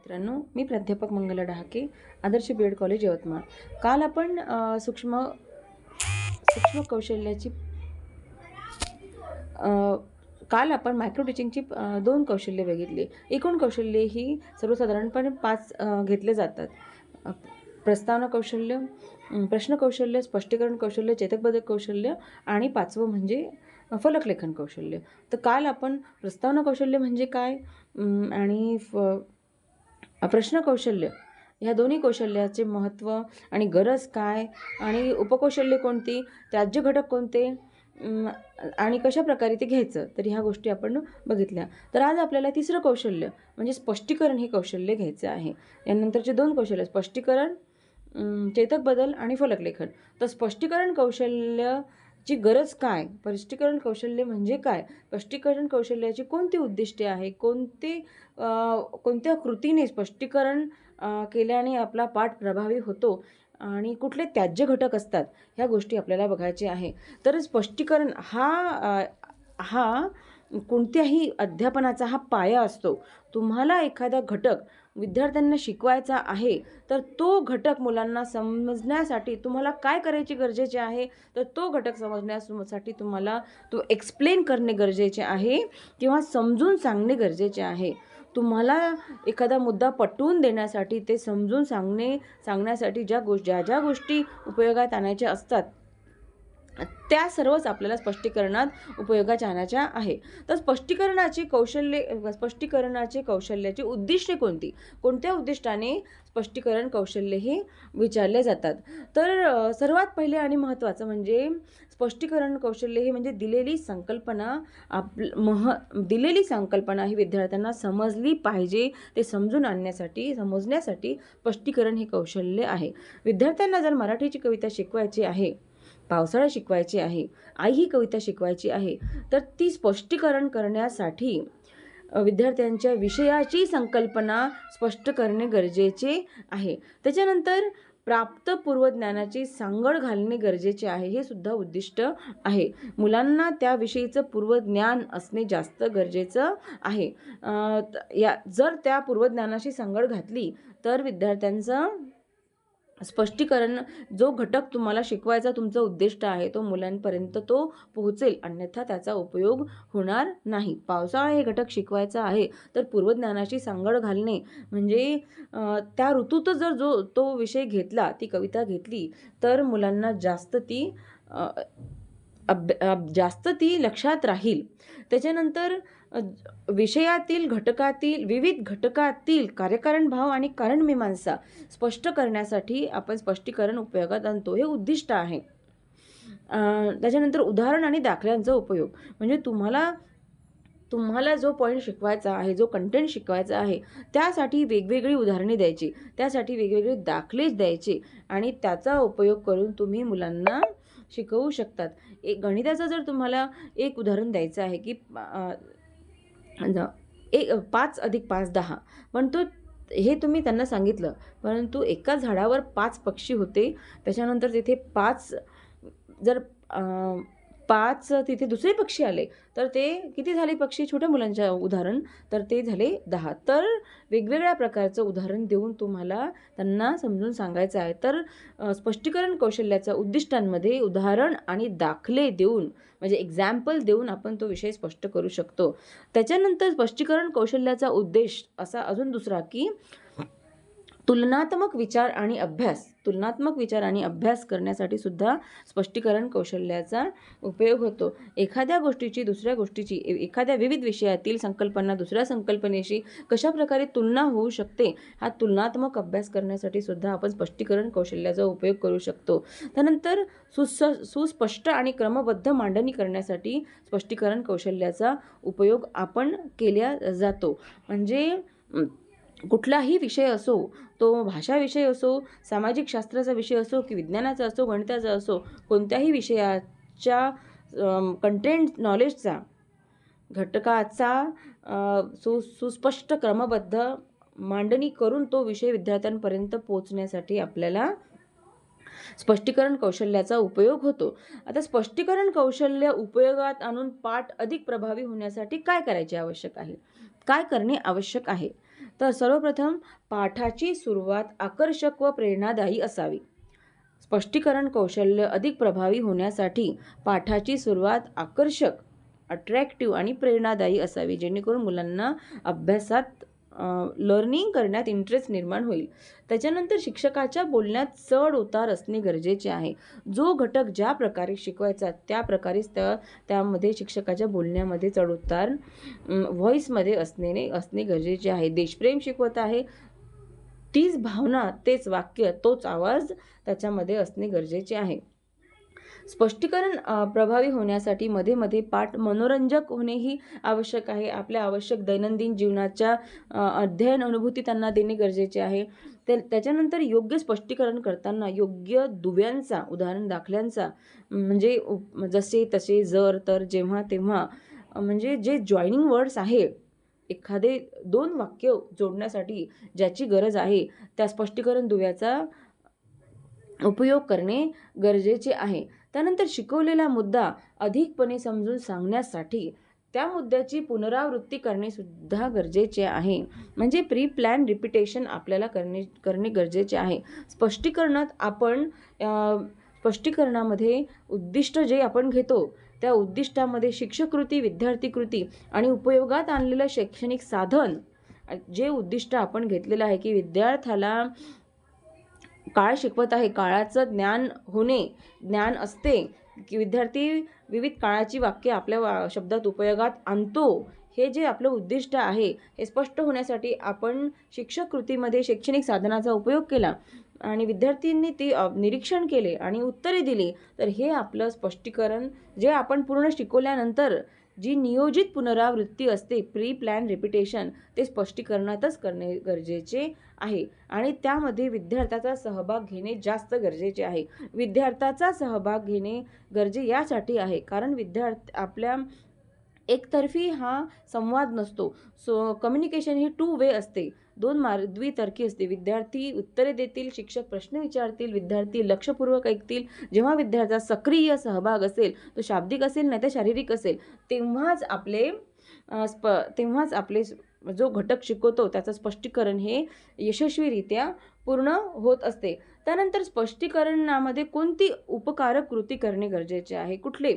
मित्रांनो, मी प्राध्यापक मंगला डहाके, आदर्श B.Ed college Yavatmal. काल आपण सूक्ष्म सूक्ष्म कौशल्याची अ, काल आपण मायक्रो टीचिंगची 2 कौशल्ये बघितली. एकूण कौशल्ये ही सर्वसाधारणपणे 5 घेतले जातात. अ, प्रस्तावना कौशल्य, प्रश्न कौशल्य, स्पष्टीकरण कौशल्य, चेतकबोधक कौशल्य आणि 5वं म्हणजे फलकलेखन कौशल्य. तर काल आपण प्रस्तावना कौशल्य म्हणजे काय आणि प्रश्न कौशल्य ह्या दोन्ही कौशल्याचे महत्त्व आणि गरज काय आणि उपकौशल्ये कोणती, त्याज्य घटक कोणते आणि कशा प्रकारे ते घ्यायचं, तर ह्या गोष्टी आपण बघितल्या. तर आज आपल्याला तिसरं कौशल्य म्हणजे स्पष्टीकरण हे कौशल्य घ्यायचं आहे. यानंतरचे 2 कौशल्य स्पष्टीकरण, चेतक बदल आणि फलकलेखन. तर स्पष्टीकरण कौशल्याची गरज काय, स्पष्टीकरण कौशल्य म्हणजे काय, स्पष्टीकरण कौशल्याची कोणती उद्दिष्टे आहे, कोणत्या कृतीने स्पष्टीकरण केल्याने आपला पाठ प्रभावी होतो आणि कुठले त्याज्य घटक असतात, ह्या गोष्टी आपल्याला बघायच्या आहे. तर स्पष्टीकरण हा कोणत्याही अध्यापनाचा हा पाया असतो. तुम्हाला एखादा घटक विद्यार्थ्यांना शिकवायचा आहे, तर तो घटक मुलांना समजण्यासाठी तुम्हाला काय करायचे गरजेचे आहे, तर तो घटक समजण्यासाठी तुम्हाला तो एक्सप्लेन करणे गरजेचे आहे किंवा समजून सांगणे गरजेचे आहे. तुम्हाला एखादा मुद्दा पटवून देण्यासाठी, ते समजून सांगण्यासाठी ज्या ज्या गोष्टी उपयोगात आणायच्या असतात, त्या सर्वच आपल्याला स्पष्टीकरणात उपयोगाच्या आणायच्या आहे. तर स्पष्टीकरणाचे कौशल्याची उद्दिष्टे कोणती, कोणत्या उद्दिष्टाने स्पष्टीकरण कौशल्य हे विचारले जातात. तर सर्वात पहिले आणि महत्त्वाचं म्हणजे स्पष्टीकरण कौशल्य हे म्हणजे दिलेली संकल्पना ही विद्यार्थ्यांना समजली पाहिजे, ते समजण्यासाठी स्पष्टीकरण हे कौशल्य आहे. विद्यार्थ्यांना जर मराठीची कविता शिकवायची आहे, पावसाळा शिकवायची आहे, आई ही कविता शिकवायची आहे, तर ती स्पष्टीकरण करण्यासाठी विद्यार्थ्यांच्या विषयाची संकल्पना स्पष्ट करणे गरजेचे आहे. त्याच्यानंतर प्राप्त पूर्वज्ञानाची सांगड घालणे गरजेचे आहे, हे सुद्धा उद्दिष्ट आहे. मुलांना त्याविषयीचं पूर्वज्ञान असणे जास्त गरजेचं आहे. जर त्या पूर्वज्ञानाशी सांगड घातली तर विद्यार्थ्यांचं स्पष्टीकरण, जो घटक तुम्हाला शिकवायचा तुमचं उद्दिष्ट आहे, तो मुलांपर्यंत तो पोहोचेल, अन्यथा त्याचा उपयोग होणार नाही. पावसाळा हे घटक शिकवायचा आहे, तर पूर्वज्ञानाची सांगड घालणे म्हणजे त्या ऋतूतच जर तो विषय घेतला, ती कविता घेतली, तर मुलांना जास्त ती लक्षात राहील. त्याच्यानंतर विषयातील विविध घटकातील कार्यकारण भाव आणि कारणमीमांसा स्पष्ट करण्यासाठी आपण स्पष्टीकरण उपयोगात आणतो, हे उद्दिष्ट आहे. त्याच्यानंतर उदाहरण आणि दाखल्यांचा उपयोग म्हणजे तुम्हाला जो पॉईंट शिकवायचा आहे, जो कंटेंट शिकवायचा आहे, त्यासाठी वेगवेगळी उदाहरणे द्यायची, त्यासाठी वेगवेगळे दाखले द्यायचे आणि त्याचा उपयोग करून तुम्ही मुलांना शिकवू शकतात. एक गणिताचं जर तुम्हाला एक उदाहरण द्यायचं आहे की 5 + 5 = 10, पण हे तुम्ही त्यांना सांगितलं, परंतु एका झाडावर 5 पक्षी होते. त्याच्यानंतर तिथे 5 जर 5 तिथे दुसरे पक्षी आले, तर ते किती झाले पक्षी छोट्या मुलांच्या उदाहरण, तर ते झाले 10. तर वेगवेगळ्या प्रकारचं उदाहरण देऊन तुम्हाला त्यांना समजून सांगायचं आहे. तर स्पष्टीकरण कौशल्याच्या उद्दिष्टांमध्ये उदाहरण आणि दाखले देऊन म्हणजे एक्झाम्पल देऊन आपण तो विषय स्पष्ट करू शकतो. त्याच्यानंतर स्पष्टीकरण कौशल्याचा उद्देश असा अजून दुसरा की तुलनात्मक विचार आणि अभ्यास करण्यासाठी सुद्धा स्पष्टीकरण कौशल्याचा उपयोग होतो. एखाद्या विविध विषयातील संकल्पना दुसऱ्या संकल्पनेशी कशा प्रकारे तुलना होऊ शकते, हा तुलनात्मक अभ्यास करण्यासाठी सुद्धा आपण स्पष्टीकरण कौशल्याचा उपयोग करू शकतो. त्यानंतर सुस्पष्ट आणि क्रमबद्ध मांडणी करण्यासाठी स्पष्टीकरण कौशल्याचा उपयोग आपण केला जातो. म्हणजे कुठलाही विषय असो, तो भाषा विषय असो, सामाजिक शास्त्राचा विषय असो की विज्ञानाचा असो, गणिताचा असो, कोणत्याही विषयाच्या कंटेंट नॉलेजचा घटकाचा सुस्पष्ट क्रमबद्ध मांडणी करून तो विषय विद्यार्थ्यांपर्यंत पोहोचण्यासाठी आपल्याला स्पष्टीकरण कौशल्याचा उपयोग होतो. आता स्पष्टीकरण कौशल्य उपयोगात आणून पाठ अधिक प्रभावी होण्यासाठी काय करणे आवश्यक आहे? तर सर्वप्रथम पाठाची सुरुवात आकर्षक व प्रेरणादायी असावी. स्पष्टीकरण कौशल्य अधिक प्रभावी होण्यासाठी पाठाची सुरुवात आकर्षक, अट्रॅक्टिव्ह आणि प्रेरणादायी असावी, जेणेकरून मुलांना अभ्यासात लर्निंग करण्यात इंटरेस्ट निर्माण होईल. त्याच्यानंतर शिक्षकाच्या बोलण्यात चढ उतार असणे गरजेचे आहे. जो घटक ज्या प्रकारे शिकवायचा त्या प्रकारेच त्यामध्ये शिक्षकाच्या बोलण्यामध्ये चढ उतार व्हॉईसमध्ये असणे गरजेचे आहे. देशप्रेम शिकवत आहे, तीच भावना, तेच वाक्य, तोच आवाज त्याच्यामध्ये असणे गरजेचे आहे. स्पष्टीकरण प्रभावी होण्यासाठी मध्ये मध्ये पाठ मनोरंजक होणेही आवश्यक आहे. आपल्या आवश्यक दैनंदिन जीवनाच्या अध्ययन अनुभूती त्यांना देणे गरजेचे आहे. त्याच्यानंतर योग्य स्पष्टीकरण करताना योग्य दुव्यांचा, उदाहरण दाखल्यांचा, म्हणजे जसे तसे, जर तर, जेव्हा तेव्हा, म्हणजे जे जॉईनिंग वर्ड्स आहे, एखादे 2 वाक्य जोडण्यासाठी ज्याची गरज आहे त्या स्पष्टीकरण दुव्याचा उपयोग करणे गरजेचे आहे. त्यानंतर शिकवलेला मुद्दा अधिकपणे समजून सांगण्यासाठी त्या मुद्द्याची पुनरावृत्ती करणे सुद्धा गरजेचे आहे. म्हणजे प्री प्लॅन रिपिटेशन आपल्याला करणे गरजेचे आहे. स्पष्टीकरणामध्ये उद्दिष्ट जे आपण घेतो त्या उद्दिष्टामध्ये शिक्षककृती, विद्यार्थीकृती आणि उपयोगात आणलेलं शैक्षणिक साधन, जे उद्दिष्ट आपण घेतलेलं आहे की विद्यार्थ्याला काळ शिकवत आहे, काळाचं ज्ञान असते की विद्यार्थी विविध काळाची वाक्य आपल्या शब्दात उपयोगात आणतो, हे जे आपलं उद्दिष्ट आहे हे स्पष्ट होण्यासाठी आपण शिक्षक कृतीमध्ये शैक्षणिक साधनाचा उपयोग केला आणि विद्यार्थ्यांनी ते निरीक्षण केले आणि उत्तरे दिली, तर हे आपलं स्पष्टीकरण, जे आपण पूर्ण शिकवल्यानंतर जी नियोजित पुनरावृत्ती असते, प्री प्लॅन रिपिटेशन, ते स्पष्टीकरणातच करणे गरजेचे आहे. आणि त्यामध्ये विद्यार्थ्याचा सहभाग घेणे जास्त गरजेचे आहे. विद्यार्थ्याचा सहभाग घेणे यासाठी आहे कारण आपल्या एकतर्फी हा संवाद नसतो. कम्युनिकेशन ही 2 वे असते, द्वितर्की असते. विद्यार्थी उत्तरे देतील, शिक्षक प्रश्न विचारतील, विद्यार्थी लक्षपूर्वक ऐकतील. जेव्हा विद्यार्थ्याचा सक्रिय सहभाग असेल, तो शाब्दिक असेल नाही तर शारीरिक असेल, तेव्हाच आपले जो घटक शिकवतो त्याचं स्पष्टीकरण हे यशस्वीरित्या पूर्ण होत असते. त्यानंतर स्पष्टीकरणामध्ये कोणती उपकारक कृती करणे गरजेचे आहे? कुठले?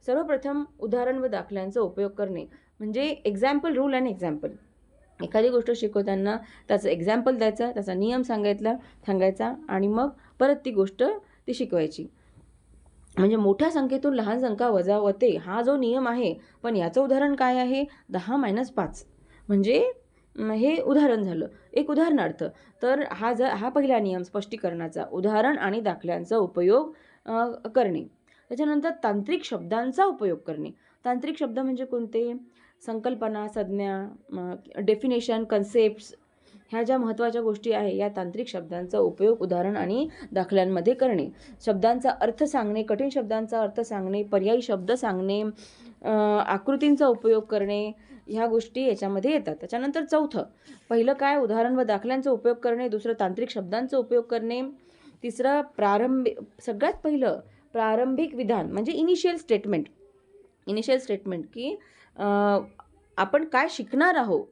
सर्वप्रथम उदाहरण व दाखल्यांचा उपयोग करणे, म्हणजे एक्झाम्पल, रूल आणि एक्झाम्पल. एखादी गोष्ट शिकवताना त्याचं एक्झाम्पल द्यायचा, त्याचा नियम सांगायचा आणि मग परत ती गोष्ट शिकवायची. म्हणजे मोठ्या संख्येतून लहान संख्या वजा होते हा जो नियम आहे, पण याचं उदाहरण काय आहे? 10 - 5, म्हणजे हे उदाहरण झालं. एक उदाहरणार्थ, तर हा पहिला नियम स्पष्टीकरणाचा, उदाहरण आणि दाखल्यांचा उपयोग करणे. त्याच्यानंतर तांत्रिक शब्दांचा उपयोग करणे. तांत्रिक शब्द म्हणजे कोणते? संकल्पना, संज्ञा, डेफिनेशन, कन्सेप्ट्स, ह्या ज्या महत्त्वाच्या गोष्टी आहे या तांत्रिक शब्दांचा उपयोग उदाहरण आणि दाखल्यांमध्ये करणे. शब्दांचा अर्थ सांगणे, कठीण शब्दांचा अर्थ सांगणे, पर्यायी शब्द सांगणे, आकृतींचा उपयोग करणे, ह्या गोष्टी याच्यामध्ये येतात. त्याच्यानंतर चौथं, पहिलं काय? उदाहरण व दाखल्यांचा उपयोग करणे. दुसरं तांत्रिक शब्दांचा उपयोग करणे. तिसरं सगळ्यात पहिलं प्रारंभिक विधान, म्हणजे इनिशियल स्टेटमेंट की आपण काय शिकणार आहोत.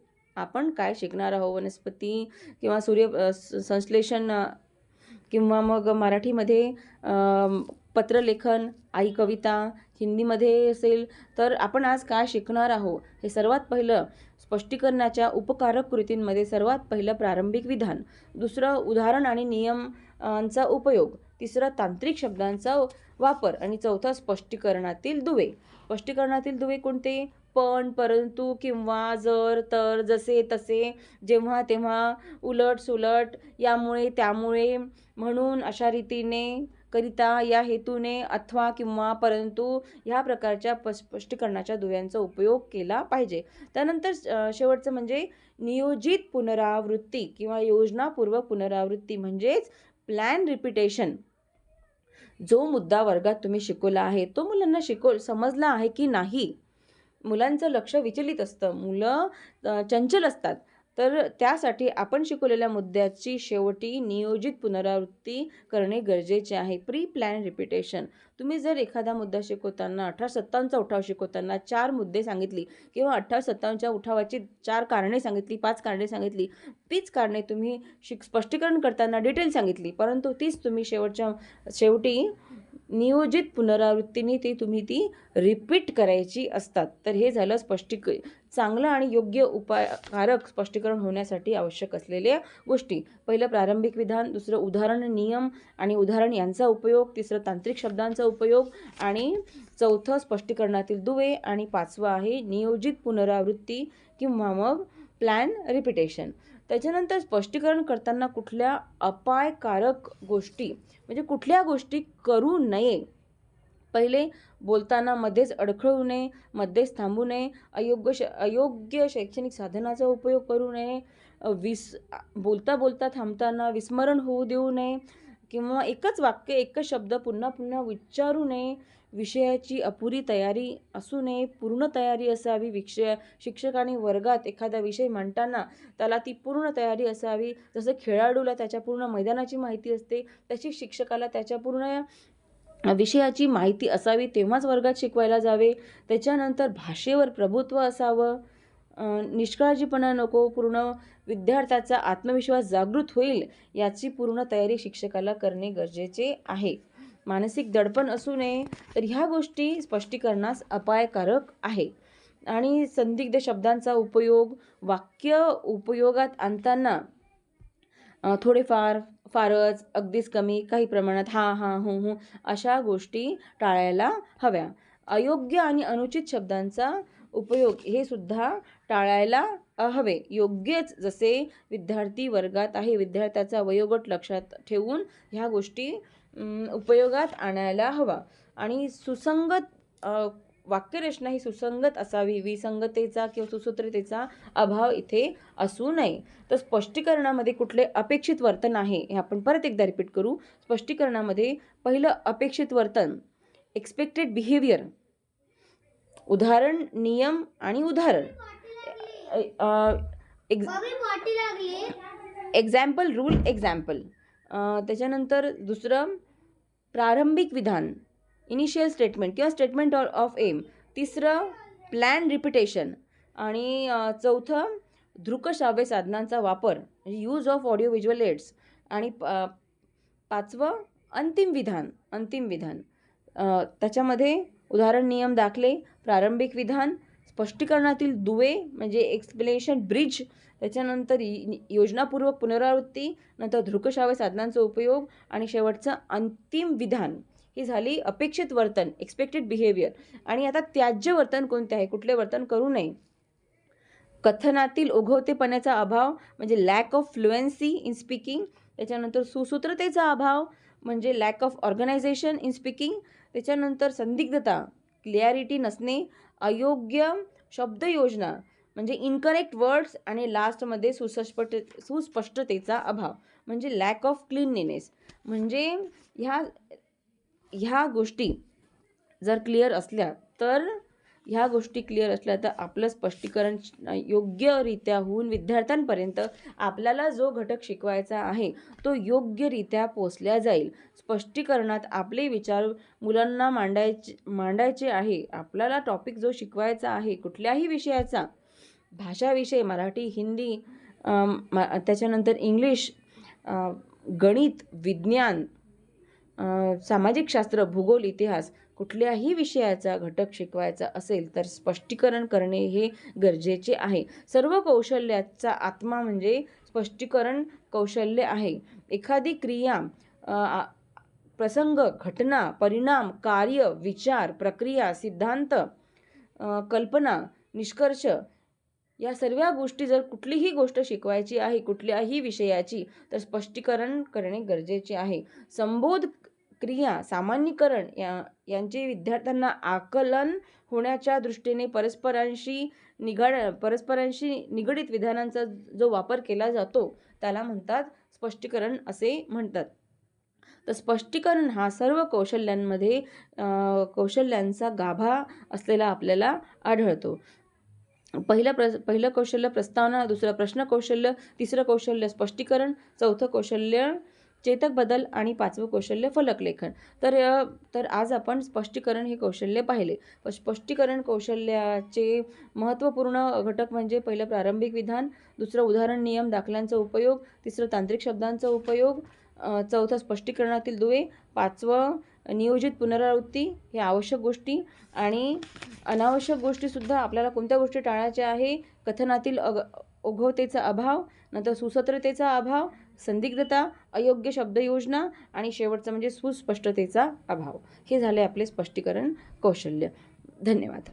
वनस्पती किंवा संश्लेषण किंवा मग मराठीमध्ये पत्रलेखन, आई कविता, हिंदीमध्ये असेल तर आपण आज काय शिकणार आहोत, हे सर्वात पहिलं स्पष्टीकरणाच्या उपकारक कृतींमध्ये सर्वात पहिलं प्रारंभिक विधान. दुसरं उदाहरण आणि नियमांचा उपयोग. तिसरं तांत्रिक शब्दांचा वापर आणि चौथं स्पष्टीकरणातील दुवे. स्पष्टीकरणातील दुवे कोणते? पण, परंतु, किंवा, जर, तर, जसे तसे, जेव्हा तेव्हा, उलट सुलट, यामुळे त्यामुळे, म्हणून, अशा रीतीने, करिता, या हेतूने, अथवा, किंवा, परंतु, ह्या प्रकारच्या स्पष्टीकरणाच्या दुव्यांचा उपयोग केला पाहिजे. त्यानंतर शेवटचं म्हणजे नियोजित पुनरावृत्ती किंवा योजनापूर्वक पुनरावृत्ती, म्हणजेच प्लॅन रिपिटेशन. जो मुद्दा वर्गात तुम्ही शिकवला आहे तो मुलांना समजला आहे की नाही. मुलांचं लक्ष विचलित असतं, मुलं चंचल असतात, तर त्यासाठी आपण शिकवलेल्या मुद्द्याची शेवटी नियोजित पुनरावृत्ती करणे गरजेचे आहे. Pre plan repetition. तुम्ही जर एखादा मुद्दा शिकवताना 1857चा उठाव शिकवताना 4 मुद्दे सांगितली किंवा 1857च्या उठावाची 4 कारणे सांगितली, 5 कारणे सांगितली, तीच कारणे तुम्ही स्पष्टीकरण करताना डिटेल सांगितली, परंतु तीच तुम्ही शेवटी नियोजित पुनरावृत्तीने तुम्ही ती रिपीट करायची असतात. तर हे झालं चांगलं आणि योग्य उपायकारक स्पष्टीकरण होण्यासाठी आवश्यक असलेल्या गोष्टी. पहिलं प्रारंभिक विधान, दुसरं उदाहरण, नियम आणि उदाहरण यांचा उपयोग, तिसरं तांत्रिक शब्दांचा उपयोग आणि चौथं स्पष्टीकरणातील दुवे आणि पाचवं आहे नियोजित पुनरावृत्ती किंवा मग प्लॅन रिपिटेशन. त्याच्यानंतर स्पष्टीकरण करताना कुठल्या अपायकारक गोष्टी म्हणजे कुठल्या गोष्टी करू नये. पहिले, बोलताना मध्येच अडखळू नये, मध्येच थांबू नये, अयोग्य शैक्षणिक साधनाचा उपयोग करू नये, बोलता बोलता थांबताना विस्मरण होऊ देऊ नये किंवा एकच वाक्य एकच शब्द पुन्हा पुन्हा उच्चारू नये, विषयाची अपुरी तयारी असू नये, पूर्ण तयारी असावी. शिक्षकाने वर्गात एखादा विषय मांडताना त्याला ती पूर्ण तयारी असावी. जसं खेळाडूला त्याच्या पूर्ण मैदानाची माहिती असते, तशी शिक्षकाला त्याच्या पूर्ण विषयाची माहिती असावी, तेव्हाच वर्गात शिकवायला जावे. त्याच्यानंतर भाषेवर प्रभुत्व असावं, निष्काळजीपणा नको, पूर्ण विद्यार्थ्याचा आत्मविश्वास जागृत होईल याची पूर्ण तयारी शिक्षकाला करणे गरजेचे आहे. मानसिक दडपण असू नये. तर ह्या गोष्टी स्पष्टीकरणास अपायकारक आहे. आणि संदिग्ध शब्दांचा उपयोग, वाक्य उपयोगात आणताना फारच, अगदीच कमी, काही प्रमाणात हां हां हूं हूं अशा गोष्टी टाळायला हव्या. अयोग्य आणि अनुचित शब्दांचा उपयोग हे सुद्धा टाळायला हवे. योग्यच, जसे विद्यार्थी वर्गात आहे, विद्यार्थ्याचा वयोगट लक्षात ठेवून ह्या गोष्टी उपयोगात आणायला हवा. आणि सुसंगत वाक्यरचना ही सुसंगत असावी, विसंगतेचा किंवा सुसूत्रतेचा अभाव इथे असू नये. तर स्पष्टीकरणामध्ये कुठले अपेक्षित वर्तन आहे हे आपण परत एकदा रिपीट करू. स्पष्टीकरणामध्ये पहिलं अपेक्षित वर्तन, एक्सपेक्टेड बिहेवियर, उदाहरण, नियम आणि उदाहरण, एक्झाम्पल, रूल, एक्झाम्पल. त्याच्यानंतर दुसरं प्रारंभिक विधान, इनिशियल स्टेटमेंट किंवा स्टेटमेंट ऑफ एम. तिसरं प्लॅन रिपिटेशन. आणि चौथं दृकश्राव्य साधनांचा वापर, use of audio visual aids. आणि पाचवं अंतिम विधान. त्याच्यामध्ये उदाहरण, नियम, दाखले, प्रारंभिक विधान, स्पष्टीकरणातील दुवे म्हणजे एक्सप्लेनेशन ब्रिज, त्याच्यानंतर योजनापूर्वक पुनरावृत्ती, नंतर दृकश्राव्य साधनांचा उपयोग आणि शेवटचं अंतिम विधान. ही झाली अपेक्षित वर्तन, एक्सपेक्टेड बिहेवियर. आणि आता त्याज्य वर्तन कोणते आहे, कुठले वर्तन करू नये. कथनातील ओघवतेपणाचा अभाव म्हणजे lack of fluency in speaking. त्याच्यानंतर सुसूत्रतेचा अभाव म्हणजे lack of organisation in speaking. त्याच्यानंतर संदिग्धता, क्लिअरिटी नसणे, अयोग्य शब्दयोजना म्हणजे इनकरेक्ट वर्ड्स. आणि लास्टमध्ये सुस्पष्टतेचा अभाव म्हणजे लॅक ऑफ क्लीनलीनेस. म्हणजे ह्या गोष्टी जर क्लिअर असल्या तर आपलं स्पष्टीकरण योग्यरित्या होऊन विद्यार्थ्यांपर्यंत आपल्याला जो घटक शिकवायचा आहे तो योग्यरित्या पोचल्या जाईल. स्पष्टीकरणात आपले विचार मुलांना मांडायचे आहे. आपल्याला टॉपिक जो शिकवायचा आहे कुठल्याही विषयाचा, भाषा विषय मराठी, हिंदी, त्याच्यानंतर इंग्लिश, गणित, विज्ञान, सामाजिक शास्त्र, भूगोल, इतिहास, कुठल्याही विषयाचा घटक शिकवायचा असेल तर स्पष्टीकरण करणे हे गरजेचे आहे. सर्व कौशल्याचा आत्मा म्हणजे स्पष्टीकरण कौशल्य आहे. एखादी क्रिया, प्रसंग, घटना, परिणाम, कार्य, विचार, प्रक्रिया, सिद्धांत, कल्पना, निष्कर्ष या सर्व गोष्टी जर कुठलीही गोष्ट शिकवायची आहे कुठल्याही विषयाची तर स्पष्टीकरण करणे गरजेचे आहे. संबोध, क्रिया, सामान्यीकरण यांचे विद्यार्थ्यांना आकलन होण्याच्या दृष्टीने परस्परांशी निगडित विधानांचा जो वापर केला जातो त्याला म्हणतात स्पष्टीकरण असे म्हणतात. तर स्पष्टीकरण हा सर्व कौशल्यांचा गाभा असलेला आपल्याला आढळतो. पहिलं कौशल्य प्रस्तावना, दुसरं प्रश्न कौशल्य, तिसरं कौशल्य स्पष्टीकरण, चौथं कौशल्य चेतक बदल आणि पाचवं कौशल्य फलकलेखन. तर आज आपण स्पष्टीकरण हे कौशल्य पाहिले. स्पष्टीकरण कौशल्याचे महत्त्वपूर्ण घटक म्हणजे पहिलं प्रारंभिक विधान, दुसरं उदाहरण नियम दाखल्यांचा उपयोग, तिसरं तांत्रिक शब्दांचा उपयोग, चौथं स्पष्टीकरणातील दुवे, पाचवं नियोजित पुनरावृत्ती, हे आवश्यक गोष्टी आणि अनावश्यक गोष्टीसुद्धा आपल्याला कोणत्या गोष्टी टाळायच्या आहे, कथनातील ओघवतेचा अभाव, नंतर सुसूत्रतेचा अभाव, संदिग्धता, अयोग्य शब्दयोजना आणि शेवटचं म्हणजे सुस्पष्टतेचा अभाव. हे झाले आपले स्पष्टीकरण कौशल्य. धन्यवाद.